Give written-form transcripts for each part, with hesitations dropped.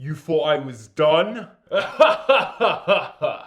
You thought I was done? The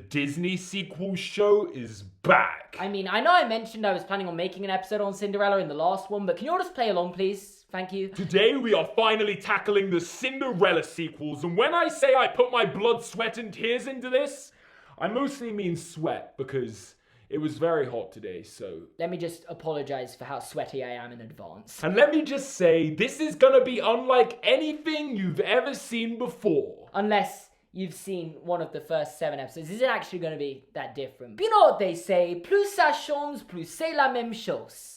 Disney Sequel show is back. I mean, I know I mentioned I was planning on making an episode on Cinderella in the last one, but can you all just play along, please? Thank you. Today we are finally tackling the Cinderella sequels, and when I say I put my blood, sweat, and tears into this, I mostly mean sweat, because it was very hot today, so... Let me just apologize for how sweaty I am in advance. And let me just say, this is gonna be unlike anything you've ever seen before. Unless you've seen one of the first 7 episodes. Is it actually going to be that different? But you know what they say, plus ça change, plus c'est la même chose.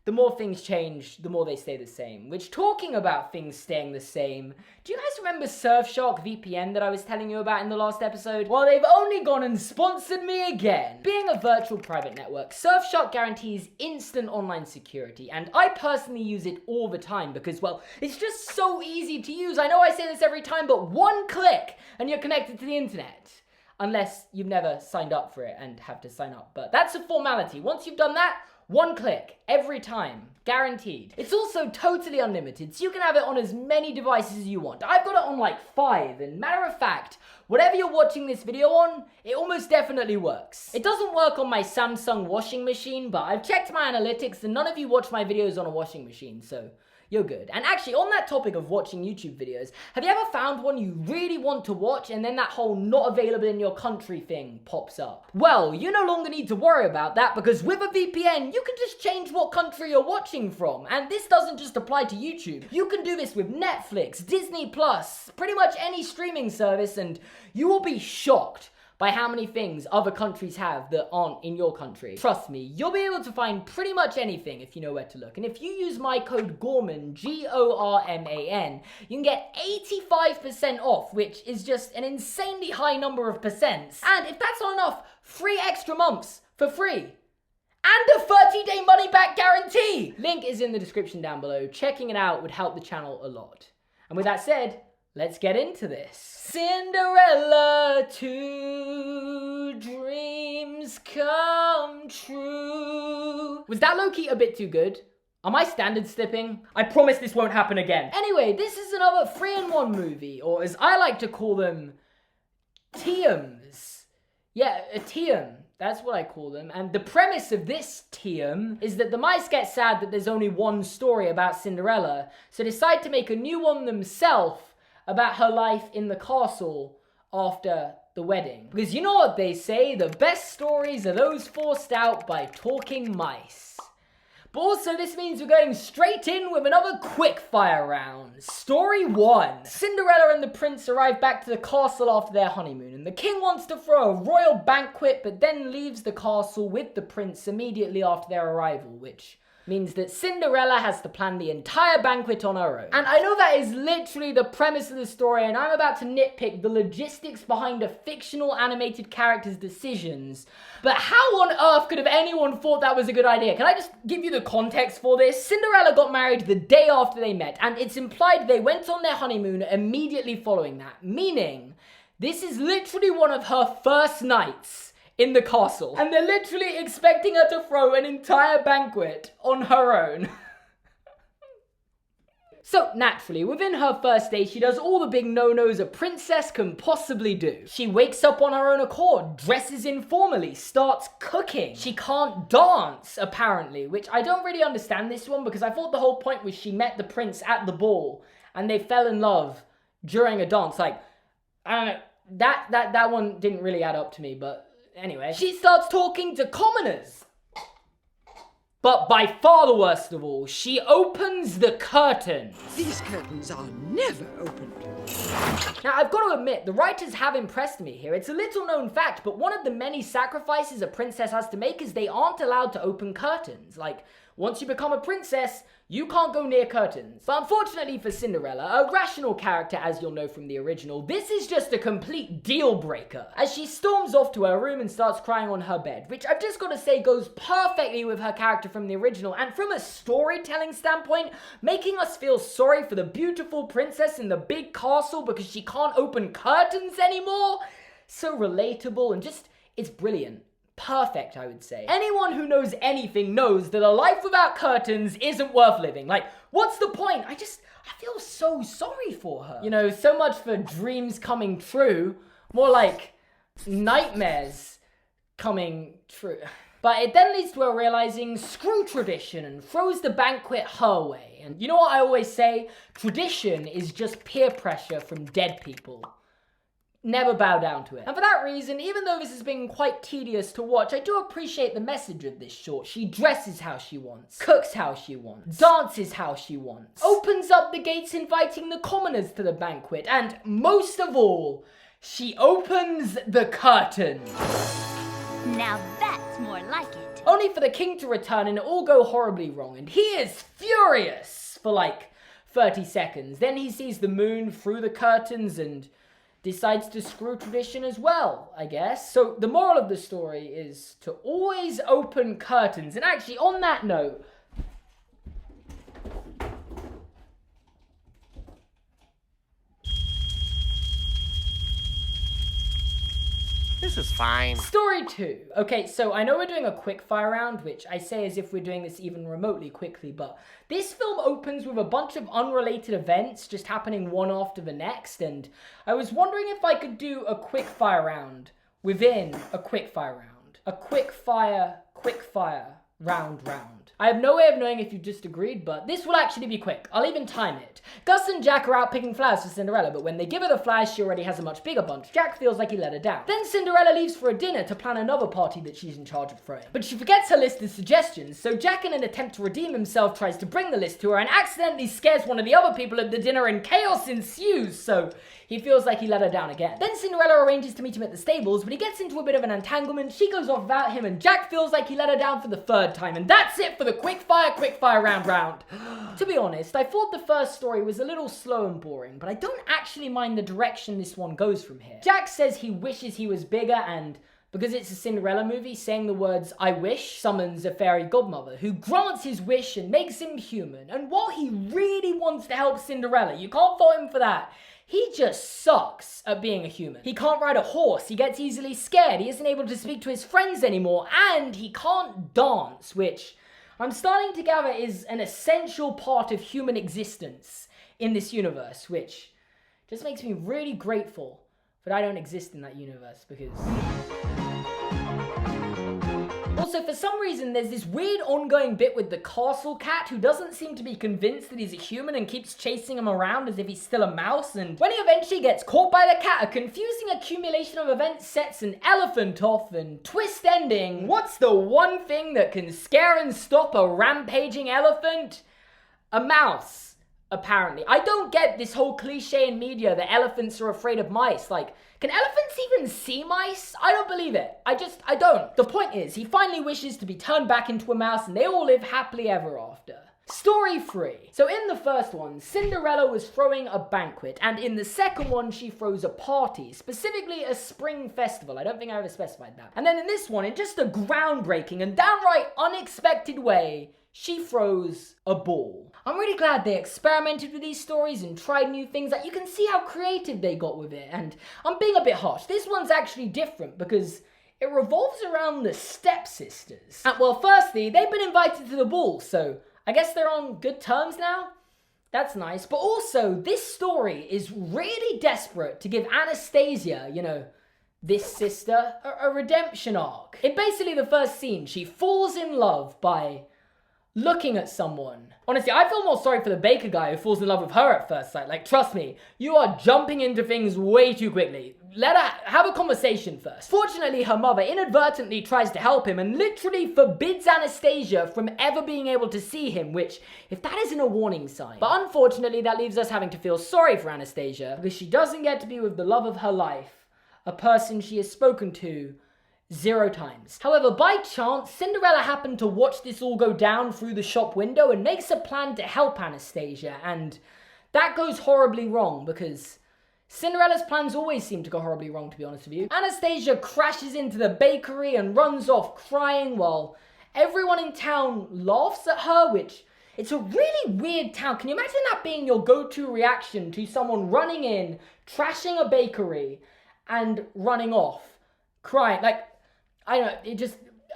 The more things change, the more they stay the same. Which, talking about things staying the same, do you guys remember Surfshark VPN that I was telling you about in the last episode? Well, they've only gone and sponsored me again. Being a virtual private network, Surfshark guarantees instant online security, and I personally use it all the time because, well, it's just so easy to use. I know I say this every time, but one click and you're connected to the internet. Unless you've never signed up for it and have to sign up, but that's a formality. Once you've done that, one click, every time, guaranteed. It's also totally unlimited, so you can have it on as many devices as you want. I've got it on like 5, and matter of fact, whatever you're watching this video on, it almost definitely works. It doesn't work on my Samsung washing machine, but I've checked my analytics and none of you watch my videos on a washing machine, so you're good. And actually, on that topic of watching YouTube videos, have you ever found one you really want to watch and then that whole not available in your country thing pops up? Well, you no longer need to worry about that because with a VPN, you can just change what country you're watching from. And this doesn't just apply to YouTube. You can do this with Netflix, Disney Plus, pretty much any streaming service, and you will be shocked by how many things other countries have that aren't in your country. Trust me, you'll be able to find pretty much anything if you know where to look. And if you use my code GORMAN, G-O-R-M-A-N, you can get 85% off, which is just an insanely high number of percents. And if that's not enough, 3 extra months for free. And a 30-day money-back guarantee! Link is in the description down below. Checking it out would help the channel a lot. And with that said, let's get into this. Cinderella, 2 dreams come true. Was that low-key a bit too good? Am I standard slipping? I promise this won't happen again. Anyway, this is another 3-in-1 movie, or as I like to call them, TIOMs. Yeah, a TIOM. That's what I call them. And the premise of this TIOM is that the mice get sad that there's only one story about Cinderella, so decide to make a new one themselves about her life in the castle after the wedding. Because you know what they say, the best stories are those forced out by talking mice. But also this means we're going straight in with another quick-fire round. Story 1. Cinderella and the prince arrive back to the castle after their honeymoon, and the king wants to throw a royal banquet, but then leaves the castle with the prince immediately after their arrival, which means that Cinderella has to plan the entire banquet on her own. And I know that is literally the premise of the story, and I'm about to nitpick the logistics behind a fictional animated character's decisions. But how on earth could have anyone thought that was a good idea? Can I just give you the context for this? Cinderella got married the day after they met, and it's implied they went on their honeymoon immediately following that. Meaning, this is literally one of her first nights in the castle. And they're literally expecting her to throw an entire banquet on her own. So naturally, within her first day, she does all the big no-nos a princess can possibly do. She wakes up on her own accord, dresses informally, starts cooking. She can't dance, apparently, which I don't really understand this one because I thought the whole point was she met the prince at the ball and they fell in love during a dance. Like, I don't know, that one didn't really add up to me, but anyway. She starts talking to commoners. But by far the worst of all, she opens the curtains. These curtains are never opened. Now, I've got to admit, the writers have impressed me here. It's a little known fact, but one of the many sacrifices a princess has to make is they aren't allowed to open curtains. Like, once you become a princess, you can't go near curtains. But unfortunately for Cinderella, a rational character as you'll know from the original, this is just a complete deal breaker. As she storms off to her room and starts crying on her bed, which I've just got to say goes perfectly with her character from the original, and from a storytelling standpoint, making us feel sorry for the beautiful princess in the big castle because she can't open curtains anymore. So relatable and just, it's brilliant. perfect, I would say. Anyone who knows anything knows that a life without curtains isn't worth living. Like, what's the point? I feel so sorry for her. You know, so much for dreams coming true, more like nightmares coming true. But it then leads to her realizing, screw tradition, and throws the banquet her way. And you know what I always say? Tradition is just peer pressure from dead people. Never bow down to it. And for that reason, even though this has been quite tedious to watch, I do appreciate the message of this short. She dresses how she wants, cooks how she wants, dances how she wants, opens up the gates inviting the commoners to the banquet, and most of all, she opens the curtains. Now that's more like it. Only for the king to return and it all go horribly wrong, and he is furious for like 30 seconds. Then he sees the moon through the curtains and decides to screw tradition as well, I guess. So the moral of the story is to always open curtains. And actually, on that note, This is fine. Story 2. Okay, so I know we're doing a quick fire round, which I say as if we're doing this even remotely quickly, but this film opens with a bunch of unrelated events just happening one after the next, and I was wondering if I could do a quick fire round within a quick fire round. A quick fire round. I have no way of knowing if you just agreed, but this will actually be quick. I'll even time it. Gus and Jack are out picking flowers for Cinderella, but when they give her the flowers, she already has a much bigger bunch. Jack feels like he let her down. Then Cinderella leaves for a dinner to plan another party that she's in charge of throwing. But she forgets her list of suggestions, so Jack, in an attempt to redeem himself, tries to bring the list to her and accidentally scares one of the other people at the dinner, and chaos ensues, so he feels like he let her down again. Then Cinderella arranges to meet him at the stables, but he gets into a bit of an entanglement, she goes off without him, and Jack feels like he let her down for the third time. And that's it for the quick fire round. To be honest, I thought the first story was a little slow and boring, but I don't actually mind the direction this one goes from here. Jack says he wishes he was bigger, and because it's a Cinderella movie, saying the words "I wish" summons a fairy godmother who grants his wish and makes him human. And while he really wants to help Cinderella, you can't fault him for that, he just sucks at being a human. He can't ride a horse, he gets easily scared, he isn't able to speak to his friends anymore, and he can't dance, which I'm starting to gather is an essential part of human existence in this universe, which just makes me really grateful that I don't exist in that universe, because... Also, for some reason, there's this weird ongoing bit with the castle cat who doesn't seem to be convinced that he's a human and keeps chasing him around as if he's still a mouse, and when he eventually gets caught by the cat, a confusing accumulation of events sets an elephant off, and twist ending, what's the one thing that can scare and stop a rampaging elephant? A mouse, apparently. I don't get this whole cliche in media that elephants are afraid of mice. Like, can elephants even see mice? I don't believe it. I don't. The point is, he finally wishes to be turned back into a mouse and they all live happily ever after. Story 3. So in the first one, Cinderella was throwing a banquet, and in the second one, she throws a party, specifically a spring festival. I don't think I ever specified that. And then in this one, in just a groundbreaking and downright unexpected way, she throws a ball. I'm really glad they experimented with these stories and tried new things. Like, you can see how creative they got with it, and I'm being a bit harsh. This one's actually different because it revolves around the stepsisters. And well, firstly, they've been invited to the ball, so I guess they're on good terms now? That's nice. But also, this story is really desperate to give Anastasia, you know, this sister, a redemption arc. In basically the first scene, she falls in love by looking at someone. Honestly, I feel more sorry for the baker guy who falls in love with her at first sight. Like, trust me, you are jumping into things way too quickly. Let her have a conversation first. Fortunately, her mother inadvertently tries to help him and literally forbids Anastasia from ever being able to see him, which, if that isn't a warning sign. But unfortunately, that leaves us having to feel sorry for Anastasia because she doesn't get to be with the love of her life, a person she has spoken to 0 times. However, by chance, Cinderella happened to watch this all go down through the shop window and makes a plan to help Anastasia, and that goes horribly wrong because Cinderella's plans always seem to go horribly wrong, to be honest with you. Anastasia crashes into the bakery and runs off crying while everyone in town laughs at her, which, it's a really weird town. Can you imagine that being your go-to reaction to someone running in, trashing a bakery, and running off crying? Like, I don't know,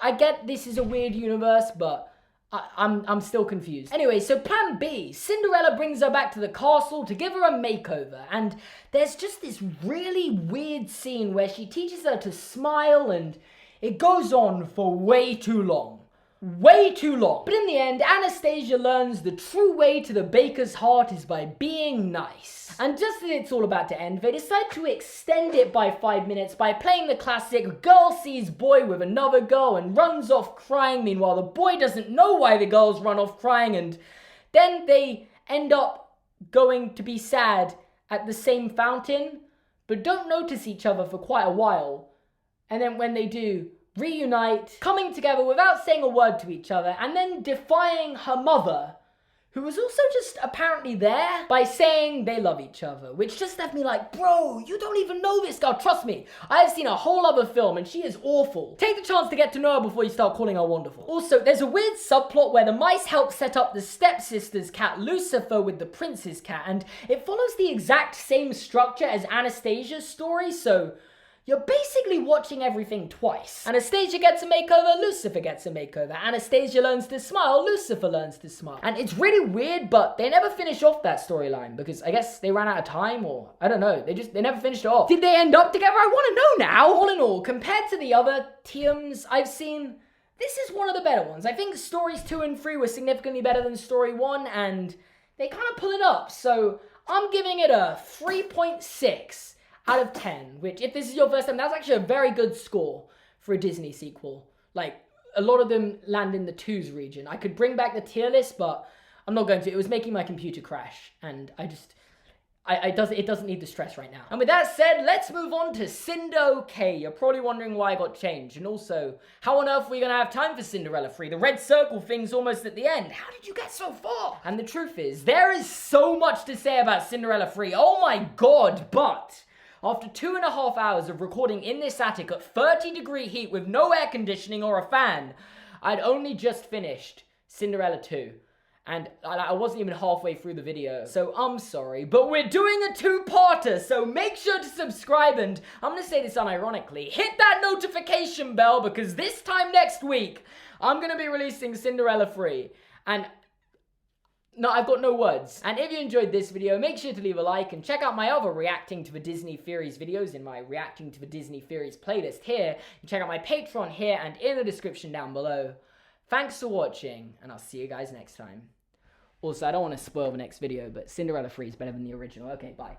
I get this is a weird universe, but I'm still confused. Anyway, so plan B. Cinderella brings her back to the castle to give her a makeover, and there's just this really weird scene where she teaches her to smile, and it goes on for way too long. Way too long. But in the end, Anastasia learns the true way to the baker's heart is by being nice. And just as it's all about to end, they decide to extend it by 5 minutes by playing the classic girl sees boy with another girl and runs off crying. Meanwhile, the boy doesn't know why the girls run off crying, and then they end up going to be sad at the same fountain, but don't notice each other for quite a while. And then when they do, reunite, coming together without saying a word to each other, and then defying her mother, who was also just apparently there, by saying they love each other, which just left me like, bro, you don't even know this girl. Trust me, I have seen a whole other film and she is awful. Take the chance to get to know her before you start calling her wonderful. Also, there's a weird subplot where the mice help set up the stepsister's cat Lucifer with the prince's cat, and it follows the exact same structure as Anastasia's story, so you're basically watching everything twice. Anastasia gets a makeover, Lucifer gets a makeover. Anastasia learns to smile, Lucifer learns to smile. And it's really weird, but they never finish off that storyline because I guess they ran out of time, or I don't know. They never finished it off. Did they end up together? I want to know now. All in all, compared to the other TIOMs I've seen, this is one of the better ones. I think stories 2 and 3 were significantly better than story 1, and they kind of pull it up. So I'm giving it a 3.6. out of 10, which if this is your first time, that's actually a very good score for a Disney sequel. Like, a lot of them land in the 2s region. I could bring back the tier list, but I'm not going to. It was making my computer crash, and it doesn't need the stress right now. And with that said, let's move on to Cindo K. You're probably wondering why I got changed, and also, how on earth are we gonna have time for Cinderella 3? The red circle thing's almost at the end. How did you get so far? And the truth is, there is so much to say about Cinderella 3. Oh my god, but after 2.5 hours of recording in this attic at 30-degree heat with no air conditioning or a fan, I'd only just finished Cinderella 2. And I wasn't even halfway through the video, so I'm sorry. But we're doing a 2-parter, so make sure to subscribe, and I'm gonna say this unironically, hit that notification bell, because this time next week, I'm gonna be releasing Cinderella 3. And no, I've got no words. And if you enjoyed this video, make sure to leave a like and check out my other Reacting to the Disney Theories videos in my Reacting to the Disney Theories playlist here. And check out my Patreon here and in the description down below. Thanks for watching, and I'll see you guys next time. Also, I don't want to spoil the next video, but Cinderella 3 is better than the original. Okay, bye.